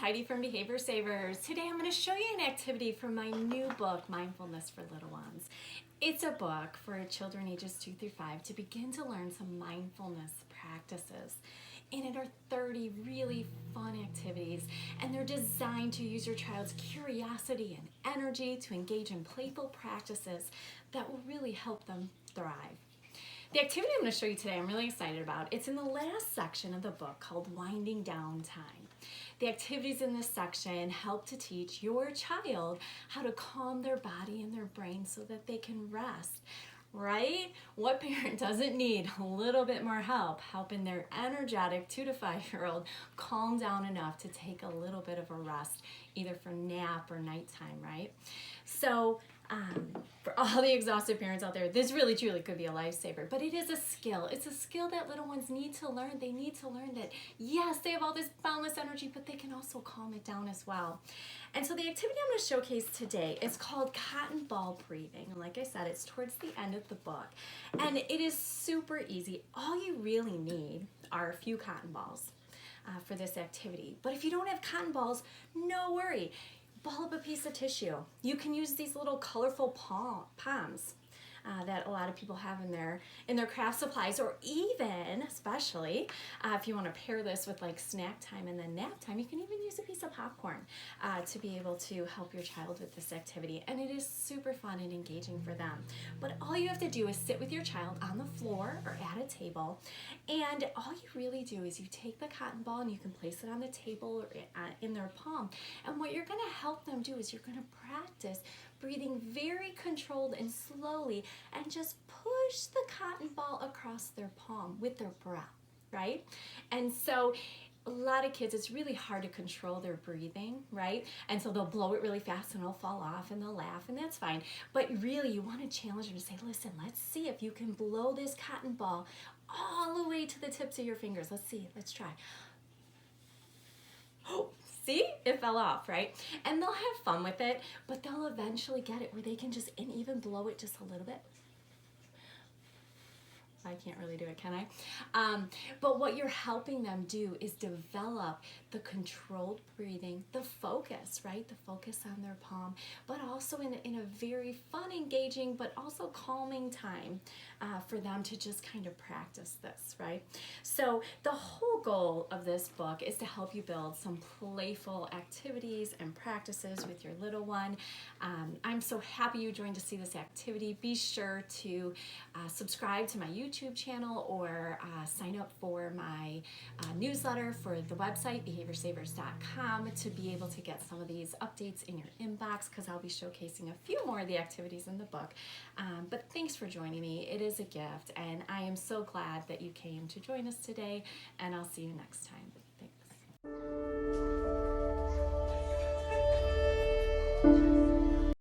Heidi from Behavior Savers. Today I'm going to show you an activity from my new book, Mindfulness for Little Ones. It's a book for children ages 2 through 5 to begin to learn some mindfulness practices. In it are 30 really fun activities, and they're designed to use your child's curiosity and energy to engage in playful practices that will really help them thrive. The activity I'm going to show you today I'm really excited about. It's in the last section of the book called Winding Down Time. The activities in this section help to teach your child how to calm their body and their brain so that they can rest, right? What parent doesn't need a little bit more help helping their energetic 2 to 5-year-old calm down enough to take a little bit of a rest, either for nap or nighttime, right? So for all the exhausted parents out there, this really truly could be a lifesaver, but it is a skill. It's a skill that little ones need to learn. They need to learn that, yes, they have all this boundless energy, but they can also calm it down as well. And so the activity I'm going to showcase today is called cotton ball breathing. And like I said, it's towards the end of the book. And it is super easy. All you really need are a few cotton balls for this activity. But if you don't have cotton balls, no worry. Ball up a piece of tissue. You can use these little colorful palms that a lot of people have in their craft supplies, or even, especially, if you want to pair this with like snack time and then nap time, you can even use a piece of popcorn to be able to help your child with this activity. And it is super fun and engaging for them. But all you have to do is sit with your child on the floor or at a table, and all you really do is you take the cotton ball and you can place it on the table or in their palm. And what you're going to help them do is you're going to practice breathing very controlled and slowly, and just push the cotton ball across their palm with their breath, right? And so a lot of kids, it's really hard to control their breathing, right? And so they'll blow it really fast and it'll fall off and they'll laugh, and that's fine. But really you want to challenge them to say, listen, let's see if you can blow this cotton ball all the way to the tips of your fingers. Let's see, let's try. Oh, see? It fell off, right? And they'll have fun with it, but they'll eventually get it where they can just, and even blow it just a little bit. I can't really do it, can I? But what you're helping them do is develop the controlled breathing, the focus, right? The focus on their palm, but also in a very fun, engaging, but also calming time for them to just kind of practice this, right? So the whole goal of this book is to help you build some playful activities and practices with your little one. I'm so happy you joined to see this activity. Be sure to subscribe to my YouTube channel or sign up for my newsletter for the website, behaviorsavers.com, to be able to get some of these updates in your inbox, because I'll be showcasing a few more of the activities in the book. But thanks for joining me. It is a gift, and I am so glad that you came to join us today, and I'll see you next time. Thanks.